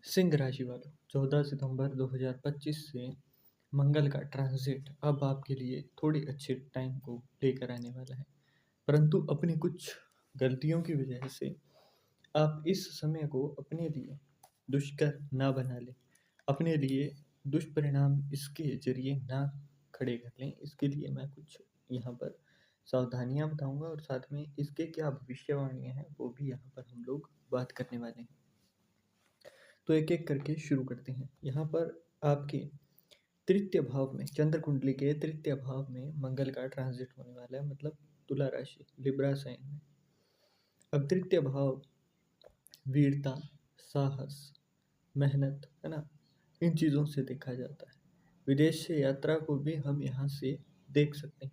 सिंह राशि वालों 14 सितंबर 2025 से मंगल का ट्रांजिट अब आपके लिए थोड़ी अच्छे टाइम को लेकर आने वाला है। परंतु अपनी कुछ गलतियों की वजह से आप इस समय को अपने लिए दुष्कर ना बना लें, अपने लिए दुष्परिणाम इसके ज़रिए ना खड़े कर लें। इसके लिए मैं कुछ यहाँ पर सावधानियाँ बताऊँगा और साथ में इसके क्या भविष्यवाणियाँ हैं वो भी यहाँ पर हम लोग बात करने वाले हैं। तो एक-एक करके शुरू करते हैं। यहाँ पर आपके तृतीय भाव में चंद्र कुंडली के तृतीय भाव में मंगल का ट्रांजिट होने वाला है, मतलब तुला राशि लिब्रा साइन में। अब तृतीय भाव वीरता, साहस, मेहनत, है ना? इन चीज़ों से देखा जाता है। विदेश से यात्रा को भी हम यहाँ से देख सकते हैं।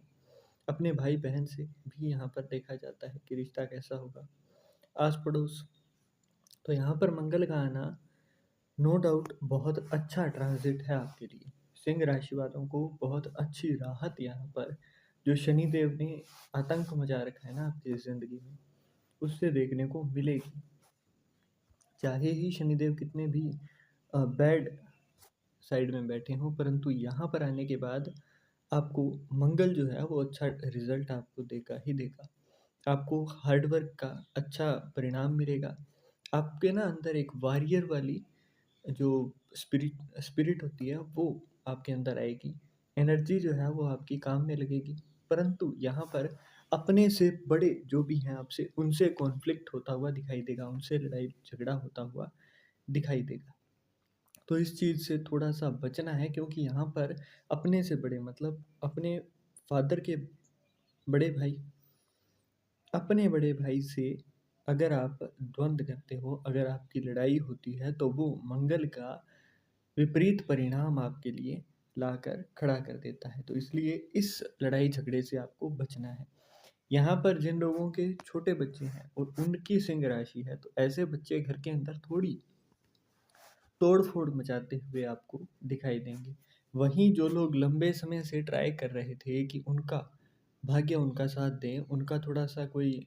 अपने भाई-बहन से भी यहाँ पर देखा जाता है कि रिश्ता कैसा होगा। आस-पड़ोस, तो यहाँ पर मंगल का आना नो डाउट बहुत अच्छा ट्रांजिट है आपके लिए। सिंह राशि वालों को बहुत अच्छी राहत यहाँ पर जो शनिदेव ने आतंक मचा रखा है ना आपकी ज़िंदगी में, उससे देखने को मिलेगी। चाहे ही शनिदेव कितने भी बैड साइड में बैठे हों, परंतु यहाँ पर आने के बाद आपको मंगल जो है वो अच्छा रिजल्ट आपको देगा ही देगा। आपको हार्ड वर्क का अच्छा परिणाम मिलेगा। आपके ना अंदर एक वॉरियर वाली जो स्पिरिट स्पिरिट होती है वो आपके अंदर आएगी। एनर्जी जो है वो आपकी काम में लगेगी। परंतु यहाँ पर अपने से बड़े जो भी हैं आपसे, उनसे कॉन्फ्लिक्ट होता हुआ दिखाई देगा, उनसे लड़ाई झगड़ा होता हुआ दिखाई देगा। तो इस चीज़ से थोड़ा-सा बचना है, क्योंकि यहाँ पर अपने से बड़े मतलब अपने फ़ादर के बड़े भाई, अपने बड़े भाई से अगर आप द्वंद्व करते हो, अगर आपकी लड़ाई होती है, तो वो मंगल का विपरीत परिणाम आपके लिए लाकर खड़ा कर देता है। तो इसलिए इस लड़ाई झगड़े से आपको बचना है। यहाँ पर जिन लोगों के छोटे बच्चे हैं और उनकी सिंह राशि है, तो ऐसे बच्चे घर के अंदर थोड़ी तोड़-फोड़ मचाते हुए आपको दिखाई देंगे। वहीं जो लोग लंबे समय से ट्राई कर रहे थे कि उनका भाग्य उनका साथ दे, उनका थोड़ा-सा कोई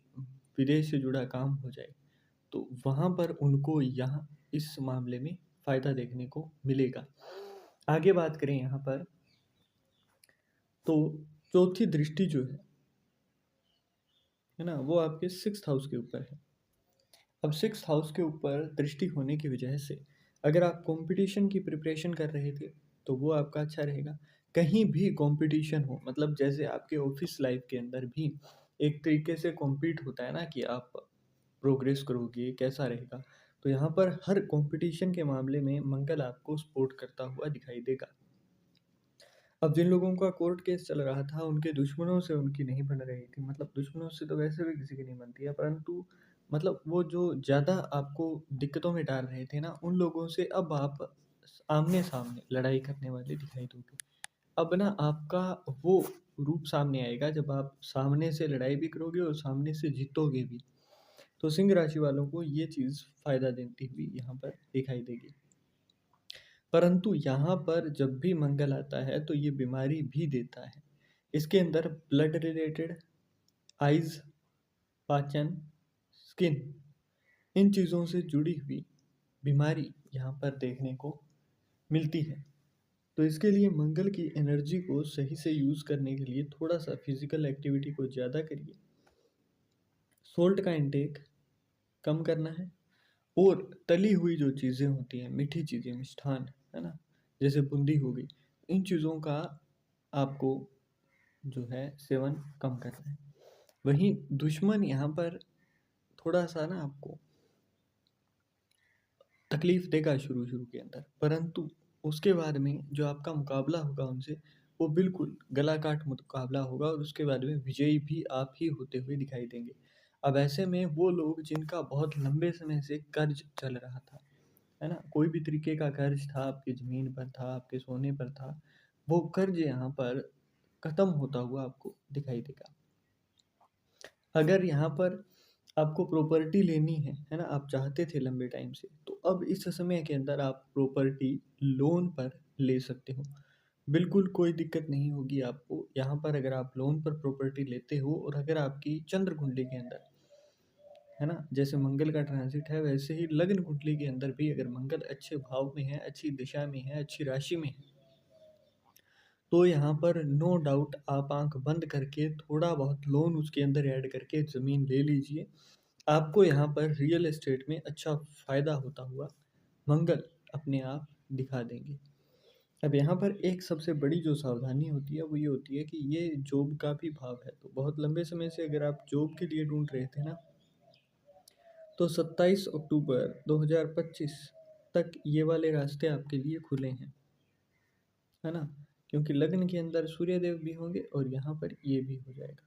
विदेश से जुड़ा काम हो जाए, तो वहाँ पर उनको यहाँ इस मामले में फ़ायदा देखने को मिलेगा। आगे बात करें यहाँ पर, तो चौथी दृष्टि जो है ना? वो आपके 6th हाउस के ऊपर है। अब 6th हाउस के ऊपर दृष्टि होने की वजह से अगर आप कॉम्पिटिशन की प्रिपरेशन कर रहे थे, तो वो आपका अच्छा रहेगा। कहीं भी कॉम्पिटिशन हो, मतलब जैसे आपके ऑफ़िस लाइफ़ के अंदर भी एक तरीके से कॉम्पीट होता है ना कि आप प्रोग्रेस करोगे, कैसा रहेगा। तो यहाँ पर हर कॉम्पिटिशन के मामले में मंगल आपको सपोर्ट करता हुआ दिखाई देगा। अब जिन लोगों का कोर्ट केस चल रहा था, उनके दुश्मनों से उनकी नहीं बन रही थी, मतलब दुश्मनों से तो वैसे भी किसी की नहीं बनती है, परंतु मतलब वो जो ज़्यादा आपको दिक्कतों में डाल रहे थे ना, उन लोगों से अब आप आमने-सामने लड़ाई करने वाले दिखाई दोगे। अब ना आपका वो रूप सामने आएगा जब आप सामने से लड़ाई भी करोगे और सामने से जीतोगे भी। तो सिंह राशि वालों को ये चीज़ फ़ायदा देती हुई यहाँ पर दिखाई देगी। परंतु यहाँ पर जब भी मंगल आता है तो ये बीमारी भी देता है। इसके अंदर ब्लड रिलेटेड, आइज़, पाचन, स्किन, इन चीज़ों से जुड़ी हुई बीमारी यहाँ पर देखने को मिलती है। तो इसके लिए मंगल की एनर्जी को सही से यूज़ करने के लिए थोड़ा-सा फिज़िकल एक्टिविटी को ज़्यादा करिए। सोल्ट का इंटेक कम करना है और तली हुई जो चीज़ें होती हैं, मीठी चीज़ें, मिष्ठान, है ना? जैसे बूंदी हो गई, इन चीज़ों का आपको जो है सेवन कम करना है। वहीं दुश्मन यहाँ पर थोड़ा-सा ना आपको तकलीफ़ देगा शुरू-शुरू के अंदर, परंतु उसके बाद में जो आपका मुकाबला होगा उनसे, वो बिल्कुल गला काट मुकाबला होगा और उसके बाद में विजयी भी आप ही होते हुए दिखाई देंगे। अब ऐसे में वो लोग जिनका बहुत लंबे समय से कर्ज़ चल रहा था, है ना? कोई भी तरीके का कर्ज़ था, आपकी ज़मीन पर था, आपके सोने पर था, वो कर्ज़ यहाँ पर ख़त्म होता हुआ आपको दिखाई देगा। अगर यहाँ पर आपको प्रॉपर्टी लेनी है ना? आप चाहते थे लंबे टाइम से, तो अब इस समय के अंदर आप प्रॉपर्टी लोन पर ले सकते हो। बिल्कुल कोई दिक्कत नहीं होगी आपको यहाँ पर, अगर आप लोन पर प्रॉपर्टी लेते हो और अगर आपकी चंद्र कुंडली के अंदर है ना? जैसे मंगल का ट्रांज़िट है, वैसे ही लग्न कुंडली के अंदर भी अगर मंगल अच्छे भाव में है, अच्छी दिशा में है, अच्छी राशि में है, तो यहाँ पर नो डाउट आप आँख बंद करके थोड़ा बहुत लोन उसके अंदर ऐड करके ज़मीन ले लीजिए। आपको यहाँ पर रियल एस्टेट में अच्छा फ़ायदा होता हुआ मंगल अपने आप दिखा देंगे। अब यहाँ पर एक सबसे बड़ी जो सावधानी होती है वो ये होती है कि ये जॉब का भी भाव है, तो बहुत लंबे समय से अगर आप जॉब के लिए ढूंढ रहे थे ना, तो 27 अक्टूबर 2025 तक ये वाले रास्ते आपके लिए खुले हैं, है ना? क्योंकि लग्न के अंदर सूर्यदेव भी होंगे और यहाँ पर ये भी हो जाएगा,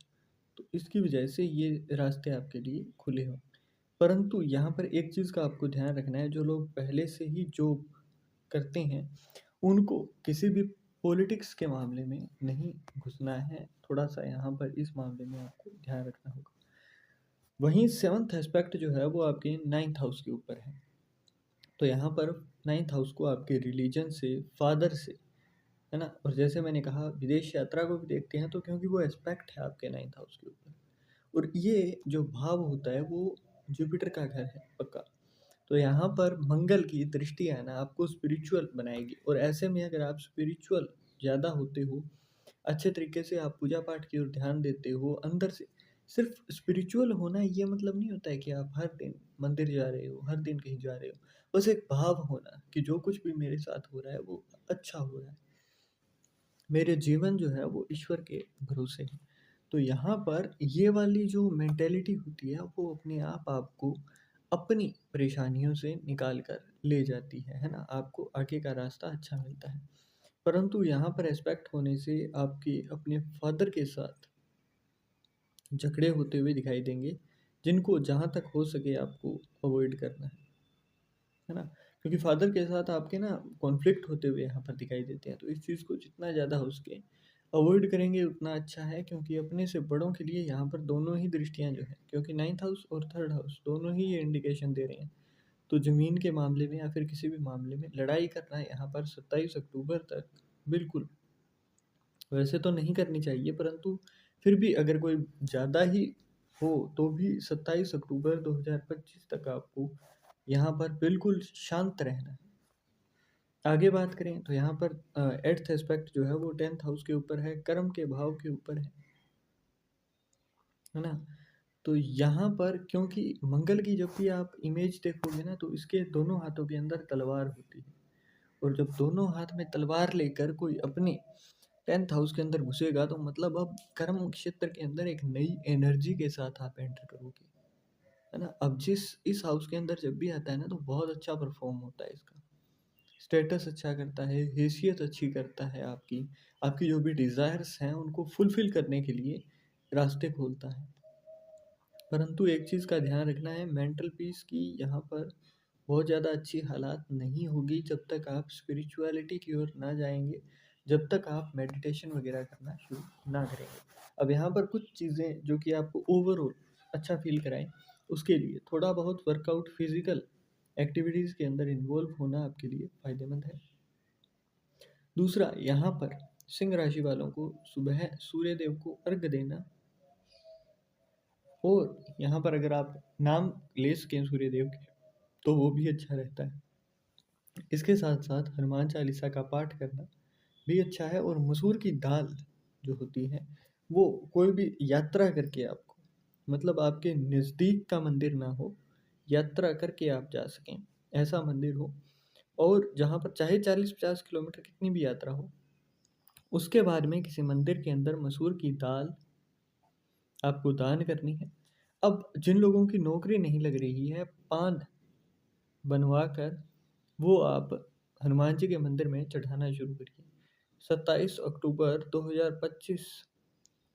तो इसकी वजह से ये रास्ते आपके लिए खुले हों। परंतु यहाँ पर एक चीज़ का आपको ध्यान रखना है, जो लोग पहले से ही जॉब करते हैं उनको किसी भी पॉलिटिक्स के मामले में नहीं घुसना है। थोड़ा सा यहाँ पर इस मामले में आपको ध्यान रखना होगा। वहीं सेवन्थ एस्पेक्ट जो है वो आपके नाइन्थ हाउस के ऊपर है, तो यहाँ पर नाइन्थ हाउस को आपके रिलीजन से, फादर से, है ना? और जैसे मैंने कहा विदेश यात्रा को भी देखते हैं, तो क्योंकि वो एस्पेक्ट है आपके नाइन्थ हाउस के ऊपर, और ये जो भाव होता है वो जुपिटर का घर है पक्का। तो यहाँ पर मंगल की दृष्टि है ना आपको स्पिरिचुअल बनाएगी, और ऐसे में अगर आप स्पिरिचुअल ज़्यादा होते हो, अच्छे तरीके से आप पूजा पाठ की ओर ध्यान देते हो अंदर से, सिर्फ स्पिरिचुअल होना ये मतलब नहीं होता है कि आप हर दिन मंदिर जा रहे हो, हर दिन कहीं जा रहे हो। बस एक भाव होना कि जो कुछ भी मेरे साथ हो रहा है वो अच्छा हो रहा है, मेरे जीवन जो है वो ईश्वर के भरोसे है। तो यहाँ पर ये वाली जो मेंटेलिटी होती है वो अपने आप आपको अपनी परेशानियों से निकाल कर ले जाती है ना? आपको आगे का रास्ता अच्छा मिलता है। परंतु यहाँ पर एस्पेक्ट होने से आपके अपने फादर के साथ झगड़े होते हुए दिखाई देंगे, जिनको जहाँ तक हो सके आपको अवॉइड करना है ना? क्योंकि फादर के साथ आपके ना कॉन्फ्लिक्ट होते हुए यहाँ पर दिखाई देते हैं, तो इस चीज़ को जितना ज़्यादा हो सके अवॉइड करेंगे उतना अच्छा है, क्योंकि अपने से बड़ों के लिए यहाँ पर दोनों ही दृष्टियाँ जो हैं, क्योंकि नाइन्थ हाउस और थर्ड हाउस दोनों ही ये इंडिकेशन दे रहे हैं, तो ज़मीन के मामले में या फिर किसी भी मामले में लड़ाई करना यहाँ पर 27 अक्टूबर तक बिल्कुल, वैसे तो नहीं करनी चाहिए, परंतु फिर भी अगर कोई ज़्यादा ही हो तो भी 27 अक्टूबर 2025 तक आपको यहाँ पर बिल्कुल शांत रहना है। आगे बात करें तो यहाँ पर 8th एस्पेक्ट जो है वो 10th हाउस के ऊपर है, कर्म के भाव के ऊपर है ना? तो यहाँ पर क्योंकि मंगल की जब भी आप इमेज देखोगे ना, तो इसके दोनों हाथों के अंदर तलवार होती है, और जब दोनों हाथ में तलवार लेकर कोई अपने 10th हाउस के अंदर घुसेगा, तो मतलब अब कर्म क्षेत्र के अंदर एक नई एनर्जी के साथ आप एंटर करोगे, है ना? अब जिस इस हाउस के अंदर जब भी आता है ना, तो बहुत अच्छा परफॉर्म होता है इसका, स्टेटस अच्छा करता है, हैसियत अच्छी करता है आपकी, आपकी जो भी डिज़ायर्स हैं उनको फुलफ़िल करने के लिए रास्ते खोलता है। परंतु एक चीज़ का ध्यान रखना है, मेंटल पीस की यहाँ पर बहुत ज़्यादा अच्छी हालात नहीं होगी जब तक आप स्पिरिचुअलिटी की ओर ना जाएँगे, जब तक आप मेडिटेशन वगैरह करना शुरू ना करेंगे। अब यहाँ पर कुछ चीज़ें जो कि आपको ओवरऑल अच्छा फ़ील कराएँ, उसके लिए थोड़ा बहुत वर्कआउट, फिज़िकल एक्टिविटीज़ के अंदर इन्वॉल्व होना आपके लिए फ़ायदेमंद है। दूसरा, यहाँ पर सिंह राशि वालों को सुबह सूर्य देव को अर्घ देना, और यहाँ पर अगर आप नाम ले सकें सूर्य देव के, तो वो भी अच्छा रहता है। इसके साथ साथ हनुमान चालीसा का पाठ करना भी अच्छा है, और मसूर की दाल जो होती है वो कोई भी यात्रा करके आपको, मतलब आपके नज़दीक का मंदिर ना हो, यात्रा करके आप जा सकें ऐसा मंदिर हो, और जहाँ पर चाहे 40-50 किलोमीटर कितनी भी यात्रा हो, उसके बाद में किसी मंदिर के अंदर मसूर की दाल आपको दान करनी है। अब जिन लोगों की नौकरी नहीं लग रही है, पान बनवा कर वो आप हनुमान जी के मंदिर में चढ़ाना शुरू करिए। 27 अक्टूबर 2025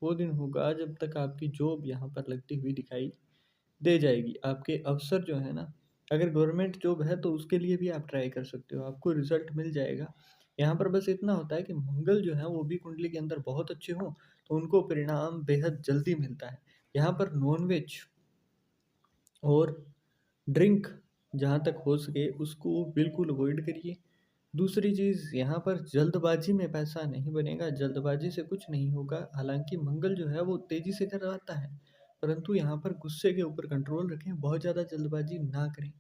वो दिन होगा जब तक आपकी जॉब यहाँ पर लगती हुई दिखाई दे जाएगी। आपके अवसर जो है ना, अगर गवर्नमेंट जॉब है तो उसके लिए भी आप ट्राई कर सकते हो, आपको रिजल्ट मिल जाएगा। यहाँ पर बस इतना होता है कि मंगल जो है वो भी कुंडली के अंदर बहुत अच्छे हों, तो उनको परिणाम बेहद जल्दी मिलता है। यहाँ पर नॉन-वेज और ड्रिंक जहाँ तक हो सके उसको बिल्कुल अवॉइड करिए। दूसरी चीज़, यहाँ पर जल्दबाजी में पैसा नहीं बनेगा, जल्दबाजी से कुछ नहीं होगा। हालाँकि मंगल जो है वो तेज़ी से करवाता है, परंतु यहाँ पर गुस्से के ऊपर कंट्रोल रखें, बहुत ज़्यादा जल्दबाजी ना करें।